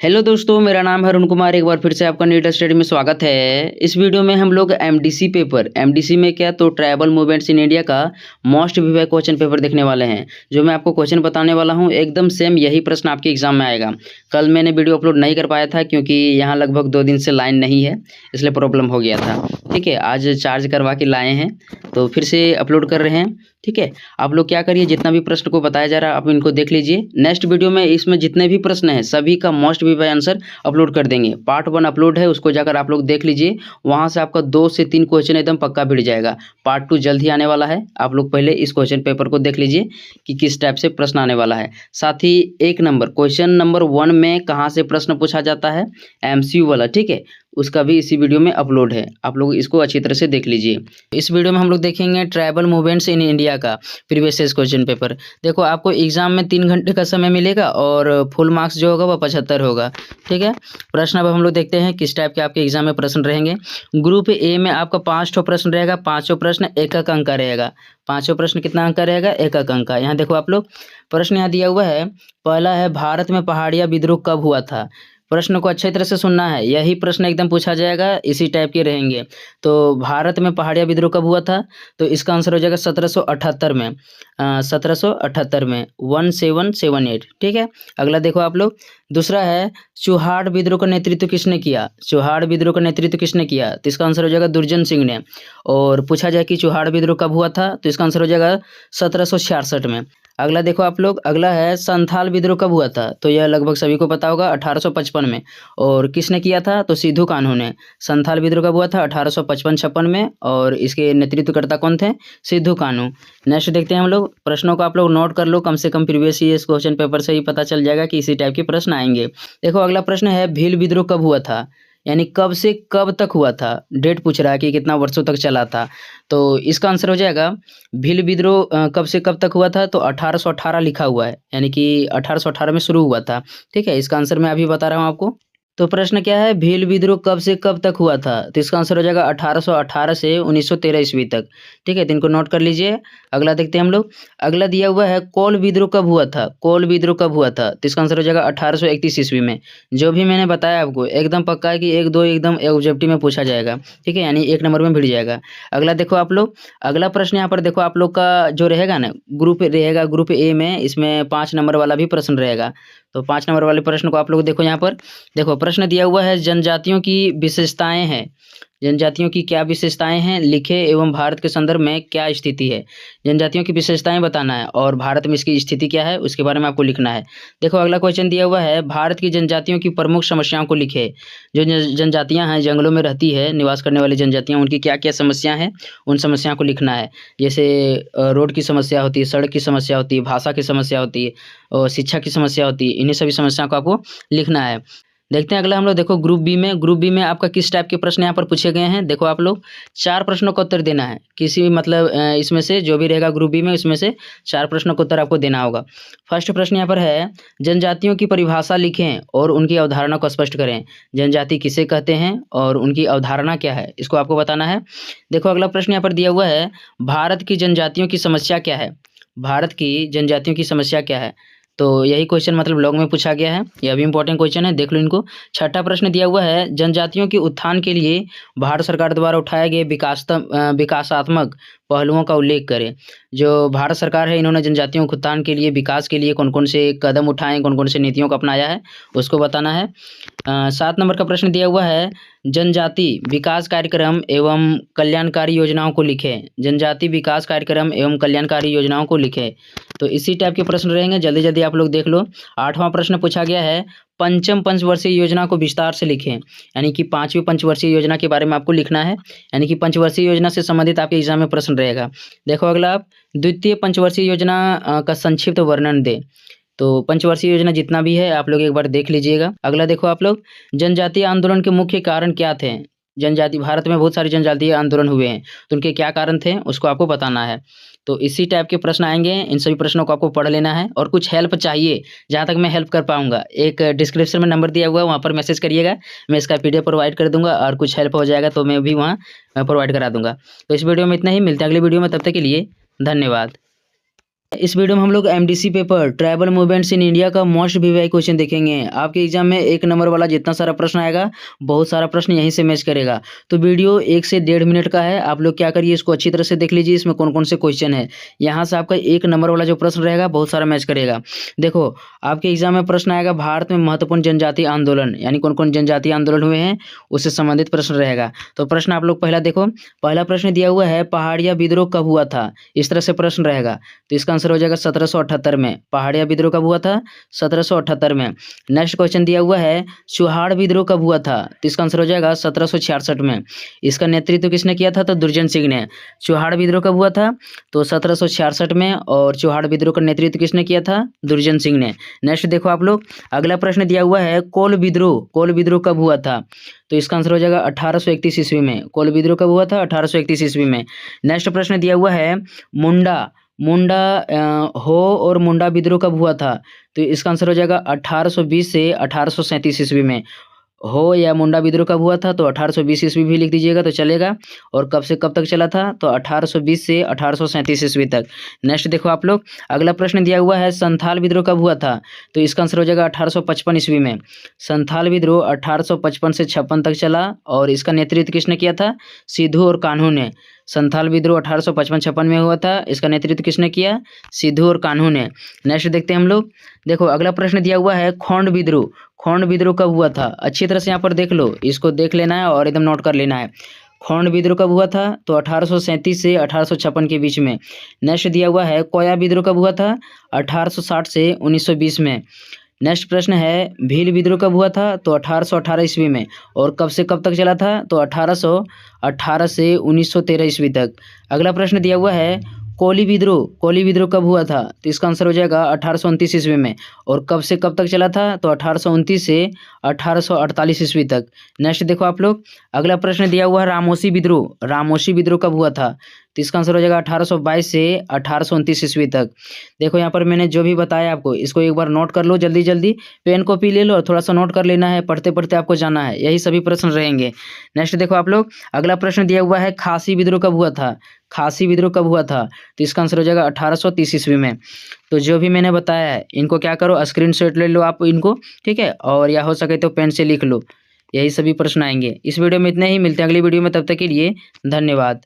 Hello दोस्तों, मेरा नाम है अरुण कुमार। एक बार फिर से आपका नीट स्टडी में स्वागत है। इस वीडियो में हम लोग एमडीसी पेपर, एमडीसी में क्या तो ट्राइबल मूवमेंट्स इन इंडिया का मोस्ट विवाह क्वेश्चन पेपर देखने वाले हैं। जो मैं आपको क्वेश्चन बताने वाला हूं एकदम सेम यही प्रश्न आपके एग्जाम में आएगा। कल मैंने वीडियो अपलोड नहीं कर पाया था क्योंकि यहाँ लगभग 2 दिन से लाइन नहीं है, इसलिए प्रॉब्लम हो गया था। ठीक है, आज चार्ज करवा के लाए हैं तो फिर से अपलोड कर रहे हैं। ठीक है, आप लोग क्या करिए, जितना भी प्रश्न को बताया जा रहा है आप इनको देख लीजिए। नेक्स्ट वीडियो में इसमें जितने भी प्रश्न हैं सभी का मोस्ट विवाह आंसर अपलोड कर देंगे। पार्ट 1 अपलोड है, उसको जाकर आप लोग देख लीजिए। वहाँ से आपका 2 से 3 क्वेश्चन एकदम पक्का भिड़ जाएगा। पार्ट 2 जल्द ही आने वाला है। आप लोग पहले इस क्वेश्चन पेपर को देख लीजिए कि किस टाइप से प्रश्न आने वाला है। साथ ही एक नंबर क्वेश्चन नंबर 1 में कहाँ से प्रश्न पूछा जाता है, एमसीक्यू वाला, ठीक है, उसका भी इसी वीडियो में अपलोड है। आप लोग इसको अच्छी तरह से देख लीजिए। इस वीडियो में हम लोग देखेंगे ट्राइबल मूवमेंट्स इन इंडिया का प्रीवियस ईयर क्वेश्चन पेपर। देखो, आपको एग्जाम में 3 घंटे का समय मिलेगा और फुल मार्क्स जो होगा वह 75 होगा। ठीक है, प्रश्न अब हम लोग देखते हैं किस टाइप के आपके एग्जाम में प्रश्न रहेंगे। ग्रुप ए में आपका 5 प्रश्न रहेगा। 5 प्रश्न 1 अंक का रहेगा। 5 प्रश्न कितना अंक का रहेगा, 1 अंक का। यहाँ देखो आप लोग, प्रश्न यहाँ दिया हुआ है। पहला है, भारत में पहाड़िया विद्रोह कब हुआ था। प्रश्न को अच्छे तरह से सुनना है, यही प्रश्न एकदम पूछा जाएगा, इसी टाइप के रहेंगे। तो भारत में पहाड़िया विद्रोह कब हुआ था, तो इसका आंसर हो जाएगा 1778 में। 1778 में 1778। ठीक है, अगला देखो आप लोग, दूसरा है, चुहाड़ विद्रोह का नेतृत्व किसने किया। चुहाड़ विद्रोह का नेतृत्व किसने किया, तो इसका आंसर हो जाएगा दुर्जन सिंह ने। और पूछा जाए कि चुहाड़ विद्रोह कब हुआ था, तो इसका आंसर हो जाएगा 1766 में। अगला देखो आप लोग, अगला है, संथाल विद्रोह कब हुआ था, तो यह लगभग सभी को पता होगा, 1855 में। और किसने किया था, तो सिद्धू कान्हू ने। संथाल विद्रोह कब हुआ था, 1855-56 में, और इसके नेतृत्वकर्ता कौन थे, सिद्धू कान्हू। नेक्स्ट देखते हैं हम लोग। प्रश्नों को आप लोग नोट कर लो, कम से कम प्रीवियस ईयर क्वेश्चन पेपर से ही पता चल जाएगा कि इसी टाइप के प्रश्न आएंगे। देखो, अगला प्रश्न है, भील विद्रोह कब हुआ था, यानी कब से कब तक हुआ था, डेट पूछ रहा है कि कितना वर्षों तक चला था। तो इसका आंसर हो जाएगा, भील विद्रोह कब से कब तक हुआ था, तो 1818 लिखा हुआ है, यानी कि 1818 में शुरू हुआ था। ठीक है, इसका आंसर मैं अभी बता रहा हूँ आपको। तो प्रश्न क्या है, भील विद्रोह कब से कब तक हुआ था, तो इसका आंसर हो जाएगा 1818 से 1913 ईस्वी तक। ठीक है, तो इनको नोट कर लीजिए। अगला देखते हैं हम लोग। अगला दिया हुआ है, कोल विद्रोह कब हुआ था। कोल विद्रोह कब हुआ था, तो इसका आंसर हो जाएगा 1831 ईस्वी में। जो भी मैंने बताया आपको एकदम पक्का है कि 1-2 एकदम ऑब्जेक्टिव में पूछा जाएगा। ठीक है, यानी 1 नंबर में भिड़ जाएगा। अगला देखो आप लोग, अगला प्रश्न यहाँ पर देखो आप लोग का जो रहेगा ना, ग्रुप रहेगा, ग्रुप ए में, इसमें 5 नंबर वाला भी प्रश्न रहेगा। तो 5 नंबर वाले प्रश्न को आप लोग देखो। यहाँ पर देखो, प्रश्न दिया हुआ है, जनजातियों की विशेषताएं हैं। जनजातियों की क्या विशेषताएं हैं, लिखे एवं भारत के संदर्भ में क्या स्थिति है। जनजातियों की विशेषताएं बताना है और भारत में इसकी स्थिति क्या है उसके बारे में आपको लिखना है। देखो, अगला क्वेश्चन दिया हुआ है, भारत की जनजातियों की प्रमुख समस्याओं को लिखे। जो जनजातियां हैं, जंगलों में रहती है, निवास करने वाली जनजातियां, उनकी क्या क्या समस्या हैं, उन समस्याओं को लिखना है। जैसे रोड की समस्या होती है, सड़क की समस्या होती है, भाषा की समस्या होती है, और शिक्षा की समस्या होती है। इन्हीं सभी समस्याओं को आपको लिखना है। देखते हैं अगला हम लोग। देखो, ग्रुप बी में, ग्रुप बी में आपका किस टाइप के प्रश्न यहाँ पर पूछे गए हैं। देखो, आप लोग 4 प्रश्नों का उत्तर देना है। किसी भी मतलब इसमें से जो भी रहेगा ग्रुप बी में, उसमें से 4 प्रश्नों का उत्तर आपको देना होगा। फर्स्ट प्रश्न यहाँ पर है, जनजातियों की परिभाषा लिखें और उनकी अवधारणा को स्पष्ट करें। जनजाति किसे कहते हैं और उनकी अवधारणा क्या है, इसको आपको बताना है। देखो, अगला प्रश्न यहाँ पर दिया हुआ है, भारत की जनजातियों की समस्या क्या है। भारत की जनजातियों की समस्या क्या है, तो यही क्वेश्चन मतलब लॉन्ग में पूछा गया है। यह भी इंपॉर्टेंट क्वेश्चन है, देख लो इनको। छठा प्रश्न दिया हुआ है, जनजातियों के उत्थान के लिए भारत सरकार द्वारा उठाए गए विकासात्मक पहलुओं का उल्लेख करें। जो भारत सरकार है, इन्होंने जनजातियों के उत्थान के लिए, विकास के लिए कौन कौन से कदम उठाए, कौन कौन से नीतियों को अपनाया है, उसको बताना है। 7 नंबर का प्रश्न दिया हुआ है, जनजाति विकास कार्यक्रम एवं कल्याणकारी योजनाओं को लिखें। जनजाति विकास कार्यक्रम एवं कल्याणकारी योजनाओं को लिखें। तो इसी टाइप के प्रश्न रहेंगे, जल्दी जल्दी आप लोग देख लो। 8वां प्रश्न पूछा गया है, पंचम पंचवर्षीय योजना को विस्तार से लिखें। यानी कि 5वीं पंचवर्षीय योजना के बारे में आपको लिखना है, यानी कि पंचवर्षीय योजना से संबंधित आपके एग्जाम में प्रश्न रहेगा। देखो, अगला आप द्वितीय पंचवर्षीय योजना का संक्षिप्त वर्णन दें। तो पंचवर्षीय योजना जितना भी है आप लोग एक बार देख लीजिएगा। अगला देखो आप लोग, जनजातीय आंदोलन के मुख्य कारण क्या थे। जनजाति, भारत में बहुत सारे जनजातीय आंदोलन हुए हैं, तो उनके क्या कारण थे उसको आपको बताना है। तो इसी टाइप के प्रश्न आएंगे, इन सभी प्रश्नों को आपको पढ़ लेना है। और कुछ हेल्प चाहिए, जहाँ तक मैं हेल्प कर पाऊंगा, एक डिस्क्रिप्शन में नंबर दिया हुआ है, वहाँ पर मैसेज करिएगा, मैं इसका PDF प्रोवाइड कर दूंगा। और कुछ हेल्प हो जाएगा तो मैं भी वहाँ प्रोवाइड करा दूंगा। तो इस वीडियो में इतना ही, मिलते हैं अगले वीडियो में, तब तक के लिए धन्यवाद। इस वीडियो में हम लोग MDC paper tribal movements in India का मोस्ट वीवाई क्वेश्चन देखेंगे। आपके एग्जाम में 1 नंबर वाला जितना सारा प्रश्न आएगा बहुत सारा प्रश्न यहीं से मैच करेगा। तो वीडियो 1 से 1.5 मिनट का है। आप लोग क्या करिए, इसको अच्छी तरह से देख लीजिए, इसमें कौन कौन से क्वेश्चन है। यहाँ से आपका 1 नंबर वाला जो प्रश्न रहेगा बहुत सारा मैच करेगा। देखो आपके एग्जाम में प्रश्न आएगा भारत में महत्वपूर्ण जनजातीय आंदोलन, यानी कौन कौन जनजातीय आंदोलन हुए हैं उससे संबंधित प्रश्न रहेगा। तो प्रश्न आप लोग पहला देखो, पहला प्रश्न दिया हुआ है पहाड़िया विद्रोह कब हुआ था, इस तरह से प्रश्न रहेगा। तो इसका आंसर हो जाएगा 1778 में। पहाड़िया विद्रोह कब हुआ था, 1778 में। नेक्स्ट क्वेश्चन दिया हुआ है चुहाड़ विद्रोह कब हुआ था, तो इसका आंसर हो जाएगा 1766 में। इसका नेतृत्व किसने किया था, तो दुर्जन सिंह ने। चुहाड़ विद्रोह कब हुआ था, तो 1766 में, और चुहाड़ विद्रोह का नेतृत्व किसने किया था, दुर्जन सिंह ने। नेक्स्ट देखो आप लोग, अगला प्रश्न दिया हुआ है कोल विद्रोह कब हुआ था, तो इसका आंसर हो जाएगा 1831 ईस्वी में। कोल विद्रोह कब हुआ था, 1831 ईस्वी में। नेक्स्ट प्रश्न दिया हुआ है मुंडा हो और मुंडा विद्रोह कब हुआ था, तो इसका आंसर हो जाएगा 1820 से 1837 ईस्वी में। हो या मुंडा विद्रोह कब हुआ था, तो 1820 ईस्वी भी लिख दीजिएगा तो चलेगा। और कब से कब तक चला था, तो 1820 से 1837 ईस्वी तक। नेक्स्ट देखो आप लोग, अगला प्रश्न दिया हुआ है संथाल विद्रोह कब हुआ था, तो इसका आंसर हो जाएगा 1855 ईस्वी में। संथाल विद्रोह 1855 से 56 तक चला, और इसका नेतृत्व किसने किया था, सिद्धू और कान्हू ने। संथाल विद्रोह 1855-56 में हुआ था, इसका नेतृत्व किसने किया, सिद्धू और कान्हू ने। नेक्स्ट देखते हैं हम लोग, देखो अगला प्रश्न दिया हुआ है खोंड विद्रोह कब हुआ था। अच्छी तरह से यहाँ पर देख लो, इसको देख लेना है और एकदम नोट कर लेना है। खोंड विद्रोह कब हुआ था, तो 1837 से 1856 के बीच में। नेक्स्ट दिया हुआ है कोया विद्रोह कब हुआ था, 1860 से 1920 में। नेक्स्ट प्रश्न है भील विद्रोह कब हुआ था, तो 1818 ईस्वी में। और कब से कब तक चला था, तो 1818 से 1913 ईस्वी तक। अगला प्रश्न दिया हुआ है कोली विद्रोह कब हुआ था, तो इसका आंसर हो जाएगा 1829 ईस्वी में। और कब से कब तक चला था, तो 1829 से 1848 ईस्वी तक। नेक्स्ट देखो आप लोग, अगला प्रश्न दिया हुआ है रामोसी विद्रोह कब हुआ था, तो इसका आंसर हो जाएगा 1822 से 1829 ईस्वी तक। देखो यहाँ पर मैंने जो भी बताया आपको, इसको एक बार नोट कर लो, जल्दी जल्दी पेन कॉपी ले लो और थोड़ा सा नोट कर लेना है, पढ़ते पढ़ते आपको जाना है, यही सभी प्रश्न रहेंगे। नेक्स्ट देखो आप लोग, अगला प्रश्न दिया हुआ है खासी विद्रोह कब हुआ था, तो इसका आंसर हो जाएगा 1830 ईस्वी में। तो जो भी मैंने बताया है इनको क्या करो, स्क्रीनशॉट ले लो आप इनको, ठीक है, और या हो सके तो पेन से लिख लो, यही सभी प्रश्न आएंगे। इस वीडियो में इतने ही, मिलते हैं अगली वीडियो में, तब तक के लिए धन्यवाद।